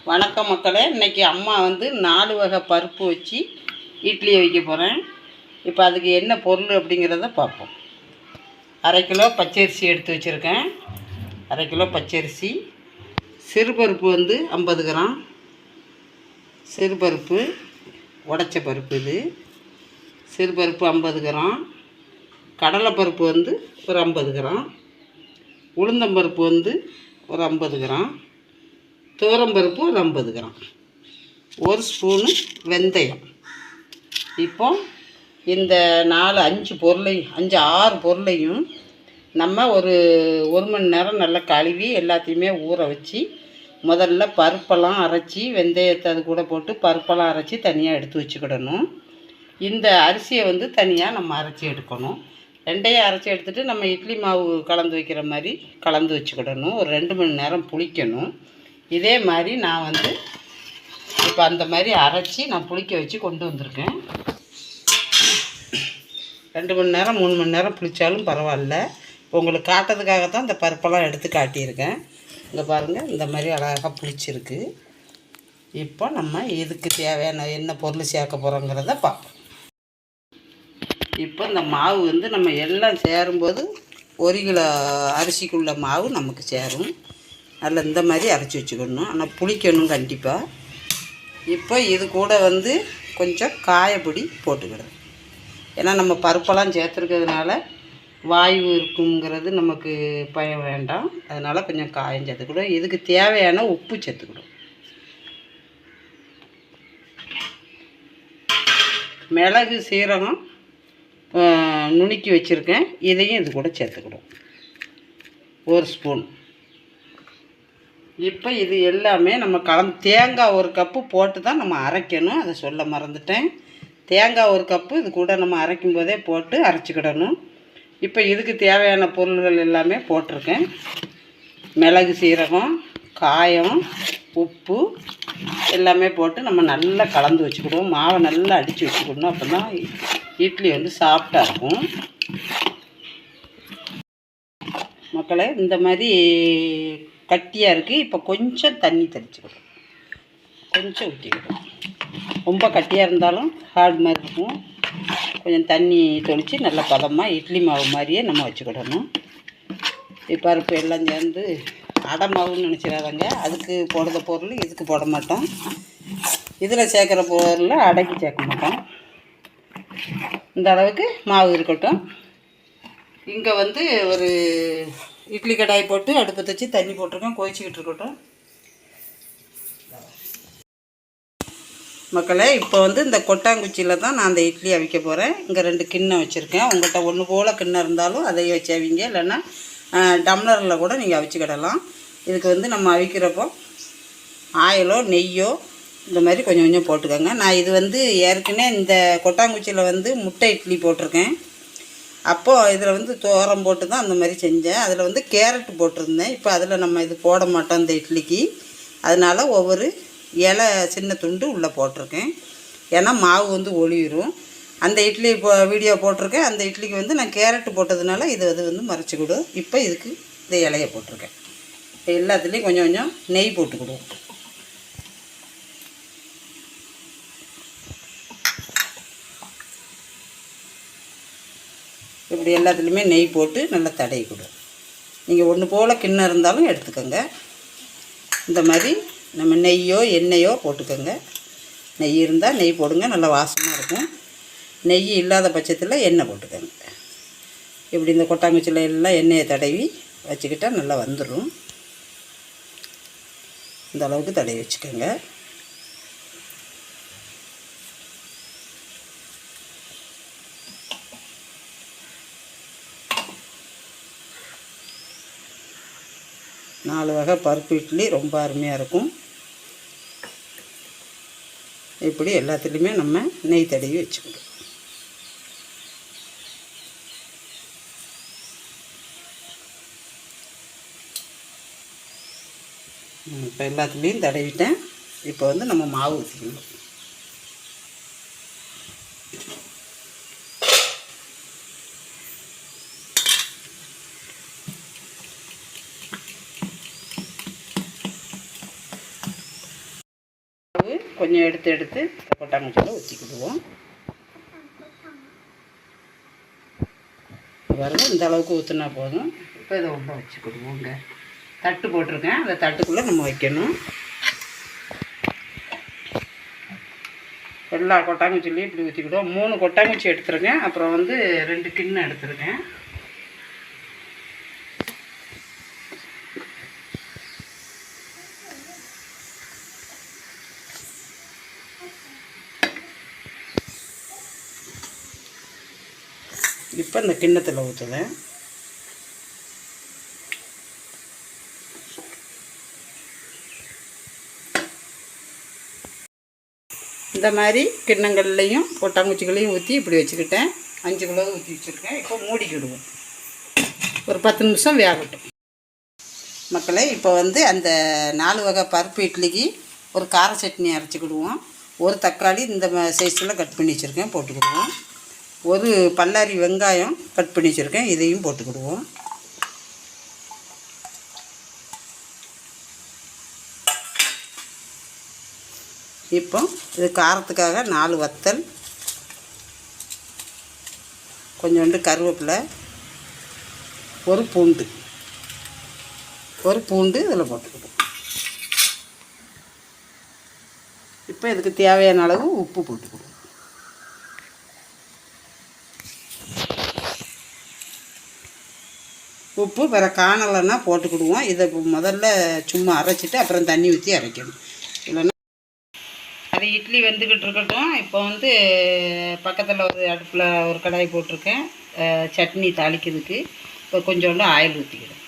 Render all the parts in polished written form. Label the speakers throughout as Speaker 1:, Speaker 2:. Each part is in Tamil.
Speaker 1: வணக்கம் மக்களே. இன்றைக்கி அம்மா வந்து 4 வகை பருப்பு வச்சு இட்லி வைக்க போகிறேன். இப்போ அதுக்கு என்ன பொருள் அப்படிங்கிறத பார்ப்போம். 1/2 கிலோ பச்சரிசி எடுத்து வச்சுருக்கேன். 1/2 கிலோ பச்சரிசி. சிறுபருப்பு வந்து 50 கிராம். சிறுபருப்பு உடைச்ச பருப்பு இது. சிறுபருப்பு 50 கிராம். கடலைப்பருப்பு வந்து ஒரு 50 கிராம். உளுந்தம்பருப்பு வந்து ஒரு 50 கிராம். துவரம்பருப்பு ஒரு 50 கிராம். 1 ஸ்பூனு வெந்தயம். இப்போ இந்த 5 6 பொருளையும் நம்ம ஒரு மணி நேரம் நல்லா கழுவி எல்லாத்தையுமே ஊற வச்சு முதல்ல பருப்பெல்லாம் அரைச்சி வெந்தயத்தை அது கூட போட்டு பருப்பெல்லாம் அரைச்சி தனியாக எடுத்து வச்சுக்கிடணும். இந்த அரிசியை வந்து தனியாக நம்ம அரைச்சி எடுக்கணும். ரெண்டையும் அரைச்சி எடுத்துகிட்டு நம்ம இட்லி மாவு கலந்து வைக்கிற மாதிரி கலந்து வச்சுக்கிடணும். ஒரு 2 மணி நேரம் புளிக்கணும். இதே மாதிரி நான் வந்து இப்போ அந்த மாதிரி அரைச்சி நான் புளிக்க வச்சு கொண்டு வந்திருக்கேன். 2 மணி நேரம் 3 மணி நேரம் புளித்தாலும் பரவாயில்ல. உங்களுக்கு காட்டுறதுக்காகத்தான் இந்த பருப்பெல்லாம் எடுத்து காட்டியிருக்கேன். இங்கே பாருங்கள், இந்த மாதிரி அழகாக புளிச்சிருக்கு. இப்போ நம்ம இதுக்கு தேவையான என்ன பொருள் சேர்க்க போகிறோங்கிறத பார்ப்போம். இப்போ இந்த மாவு வந்து நம்ம எல்லாம் சேரும்போது 1 கிலோ அரிசிக்குள்ள மாவு நமக்கு சேரும். அதில் இந்த மாதிரி அரைச்சி வச்சுக்கணும். ஆனால் புளிக்கணும் கண்டிப்பாக. இப்போ இது கூட வந்து கொஞ்சம் காயப்பொடி போட்டுக்கிடுறேன். ஏன்னா நம்ம பருப்பெல்லாம் சேர்த்துருக்கிறதுனால வாயு இருக்குங்கிறது நமக்கு பயம் வேண்டாம். அதனால் கொஞ்சம் காயம் சேர்த்துக்கிடும். இதுக்கு தேவையான உப்பு சேர்த்துக்கிடும். மிளகு சீரகம் நுணுக்கி வச்சுருக்கேன். இதையும் இது கூட சேர்த்துக்கிடும் 1 ஸ்பூன். இப்போ இது எல்லாமே நம்ம தேங்காய் 1 கப்பு போட்டு தான் நம்ம அரைக்கணும். அதை சொல்ல மறந்துட்டேன். தேங்காய் 1 கப்பு இது கூட நம்ம அரைக்கும் போதே போட்டு அரைச்சிக்கிடணும். இப்போ இதுக்கு தேவையான பொருள்கள் எல்லாமே போட்டிருக்கேன். மிளகு சீரகம், காயம், உப்பு எல்லாமே போட்டு நம்ம நல்லா கலந்து வச்சுக்கிடுவோம். மாவை நல்லா அடித்து வச்சுக்கிடணும். அப்போ தான் இட்லி வந்து சாஃப்டாக இருக்கும். மக்களே, இந்த மாதிரி கட்டியாக இருக்குது. இப்போ கொஞ்சம் தண்ணி தெளிச்சுக்கிடும். கொஞ்சம் ஊற்றிக்கிடும். ரொம்ப கட்டியாக இருந்தாலும் ஹார்ட் மாதிரி இருக்கும். கொஞ்சம் தண்ணி தெளித்து நல்ல பதமாக இட்லி மாவு மாதிரியே நம்ம வச்சுக்கிடணும். பருப்பு எல்லாம் சேர்ந்து அடை மாவுன்னு நினச்சிடாதங்க. அதுக்கு போடுற பொருள் இதுக்கு போட மாட்டோம். இதில் சேர்க்குற பொருள் அடைக்கு சேர்க்க மாட்டோம். இந்த அளவுக்கு மாவு இருக்கட்டும். இங்கே வந்து ஒரு இட்லி கடாய் போட்டு அடுப்பை வச்சு தண்ணி போட்டிருக்கேன். கொதிச்சிக்கிட்டு இருக்கட்டும். மக்களே, இப்போ வந்து இந்த கொட்டாங்குச்சியில் தான் நான் அந்த இட்லி அவிக்க போகிறேன். இங்கே 2 கிண்ணம் வச்சுருக்கேன். உங்கள்கிட்ட ஒன்று போல் கிண்ணம் இருந்தாலும் அதையே வச்சு அவிங்க. இல்லைன்னா டம்ளரில் கூட நீங்கள் அவிச்சிக்கிடலாம். இதுக்கு வந்து நம்ம அவிக்கிறப்போ ஆயிலோ நெய்யோ இந்த மாதிரி கொஞ்சம் கொஞ்சம் போட்டுக்கோங்க. நான் இது வந்து ஏற்கனவே இந்த கொட்டாங்குச்சியில் வந்து முட்டை இட்லி போட்டிருக்கேன். அப்போது இதில் வந்து தோரம் போட்டு தான் அந்த மாதிரி செஞ்சேன். அதில் வந்து கேரட்டு போட்டிருந்தேன். இப்போ அதில் நம்ம இது போட மாட்டோம் இந்த இட்லிக்கு. அதனால் ஒவ்வொரு இலை சின்ன துண்டு உள்ளே போட்டிருக்கேன். ஏன்னா மாவு வந்து ஒளிரும். அந்த இட்லி இப்போ வீடியோ போட்டிருக்கேன். அந்த இட்லிக்கு வந்து நான் கேரட்டு போட்டதுனால இது வந்து மறைச்சிக்கிடும். இப்போ இதுக்கு இந்த இலையை போட்டிருக்கேன். எல்லாத்துலேயும் கொஞ்சம் கொஞ்சம் நெய் போட்டுக்கிடுவோம். இப்படி எல்லாத்துலேயுமே நெய் போட்டு நல்லா தடவி கொடுக்கும். நீங்கள் ஒன்று போல் கிண்ணம் இருந்தாலும் எடுத்துக்கோங்க. இந்த மாதிரி நம்ம நெய்யோ எண்ணெயோ போட்டுக்கோங்க. நெய் இருந்தால் நெய் போடுங்க, நல்லா வாசமாக இருக்கும். நெய் இல்லாத பட்சத்தில் எண்ணெய் போட்டுக்கோங்க. இப்படி இந்த கொட்டாங்குச்சியில் எல்லாம் எண்ணெயை தடவி வச்சுக்கிட்டால் நல்லா வந்துடும். இந்த அளவுக்கு தடவி வச்சுக்கோங்க. நாலு வகை பருப்பு இட்லி ரொம்ப அருமையாக இருக்கும். இப்படி எல்லாத்துலேயுமே நம்ம நெய் தடவி வச்சுக்கணும். இப்போ எல்லாத்துலேயும் தடவிட்டேன். இப்போ வந்து நம்ம மாவு ஊற்றிக்கணும். கொஞ்சம் எடுத்து கொட்டாங்குச்சியில் ஊற்றிக்கிடுவோம். பாருங்க, இந்த அளவுக்கு ஊற்றினா போதும். இப்போ இதை உள்ள வச்சுக்கிடுவோங்க. தட்டு போட்டிருக்கேன், அந்த தட்டுக்குள்ளே நம்ம வைக்கணும். எல்லா கொட்டாங்குச்சிலையும் இப்படி ஊற்றிக்கிடுவோம். 3 கொட்டாங்குச்சி எடுத்துருக்கேன். அப்புறம் 2 கிண்ணம் எடுத்துருக்கேன். இப்போ இந்த கிண்ணத்தில் ஊற்றுவேன். இந்த மாதிரி கிண்ணங்கள்லையும் கொட்டாங்குச்சிகளையும் ஊற்றி இப்படி வச்சுக்கிட்டேன். 5 கிலோ ஊற்றி வச்சுருக்கேன். இப்போ மூடிக்கிடுவோம். ஒரு 10 நிமிஷம் வேகட்டும். மக்களே, இப்போ அந்த 4 வகை பருப்பு இட்லிக்கு ஒரு கார சட்னி அரைச்சிக்கிடுவோம். ஒரு தக்காளி இந்த சைஸில் கட் பண்ணி வச்சுருக்கேன், போட்டுக்கிடுவோம். ஒரு பல்லாரி வெங்காயம் கட் பண்ணி வச்சுருக்கேன், இதையும் போட்டுக்கிடுவோம். இப்போ இது காரத்துக்காக 4 வத்தல், கொஞ்சோண்டு கருவேப்பிலை, ஒரு பூண்டு இதில் போட்டுக்கிடுவோம். இப்போ இதுக்கு தேவையான அளவு உப்பு போட்டுக்கிடுவோம். உப்பு வேறு காணலைன்னா போட்டுக்கிடுவோம். இதை முதல்ல சும்மா அரைச்சிட்டு அப்புறம் தண்ணி ஊற்றி அரைக்கணும். இல்லைன்னா அது இட்லி வெந்துக்கிட்டு இருக்கட்டும். இப்போ பக்கத்தில் ஒரு அடுப்பில் ஒரு கடாய் போட்டிருக்கேன் சட்னி தாளிக்கிறதுக்கு. இப்போ கொஞ்சோண்டு ஆயில் ஊற்றிக்கிறேன்.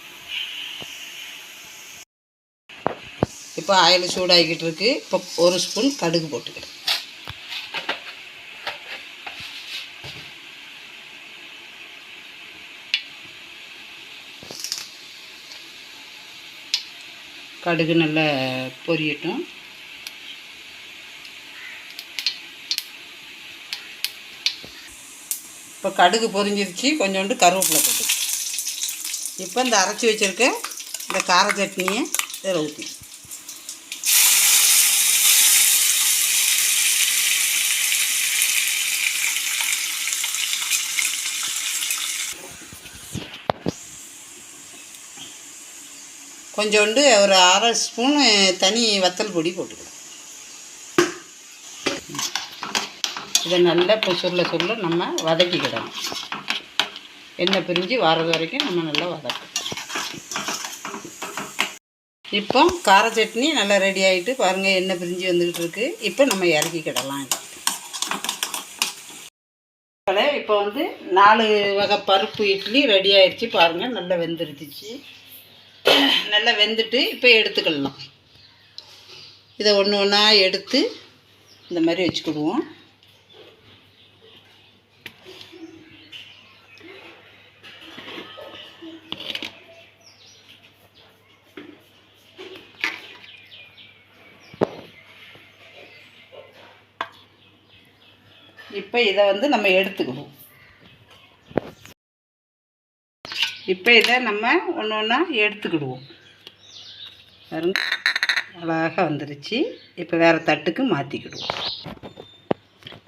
Speaker 1: இப்போ ஆயில் சூடாகிக்கிட்டு இருக்கு. இப்போ 1 ஸ்பூன் கடுகு போட்டுக்கிறேன். கடுகு நல்லா பொரியட்டும். இப்போ கடுகு பொரிஞ்சிருச்சு. கொஞ்சோண்டு கருவேப்பிலை போட்டு இப்போ இந்த அரைச்சி வச்சுருக்க இந்த கார சட்னியை இதில் ஊற்றி கொஞ்சோண்டு ஒரு 1/2 ஸ்பூன் தனி வத்தல் பொடி போட்டுக்கலாம். இதை நல்லா இப்போ சுருள நம்ம வதக்கிக்கிடணும். எண்ணெய் பிரிஞ்சு வர்றது வரைக்கும் நம்ம நல்லா வதக்கணும். இப்போ கார சட்னி நல்லா ரெடி ஆகிட்டு பாருங்கள், எண்ணெய் பிரிஞ்சு வந்துக்கிட்டு இருக்குது. இப்போ நம்ம இறக்கிக்கிடலாம். இப்போ 4 வகை பருப்பு இட்லி ரெடி ஆகிடுச்சு. பாருங்கள், நல்லா வெந்துருந்துச்சு. நல்லா வெந்துட்டு இப்போ எடுத்துக்கலாம். இதை ஒன்று ஒன்றா எடுத்து இந்த மாதிரி வச்சுக்கிடுவோம். இப்போ இதை நம்ம எடுத்துக்கிடுவோம். இப்போ இதை நம்ம ஒன்று ஒன்றா எடுத்துக்கிடுவோம். பாருங்க, அழகாக வந்துருச்சு. இப்போ வேறு தட்டுக்கு மாற்றிக்கிடுவோம்.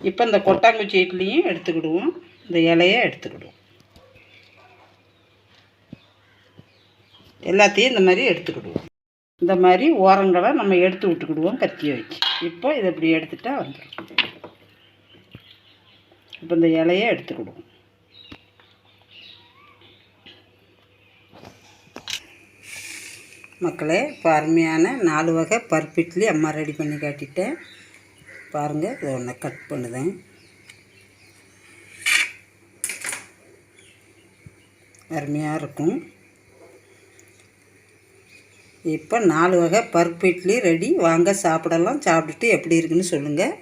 Speaker 1: இப்போ இந்த கொட்டாங்குச்சி இட்லியும் எடுத்துக்கிடுவோம். இந்த இலையை எடுத்துக்கிடுவோம். எல்லாத்தையும் இந்த மாதிரி எடுத்துக்கிடுவோம். இந்த மாதிரி ஓரங்களை நம்ம எடுத்து விட்டுக்கிடுவோம் கத்தியை வச்சு. இப்போ இதை இப்படி எடுத்துட்டா வந்துடும். இப்போ இந்த இலையை எடுத்துக்கிடுவோம். மக்களே, இப்போ அருமையான 4 வகை பருப்பு இட்லி அம்மா ரெடி பண்ணி காட்டிட்டேன். பாருங்கள், இதை ஒன்று கட் பண்ணுதேன். அருமையாக இருக்கும். இப்போ 4 வகை பருப்பு இட்லி ரெடி. வாங்க சாப்பிடலாம். சாப்பிட்டுட்டு எப்படி இருக்குன்னு சொல்லுங்கள்.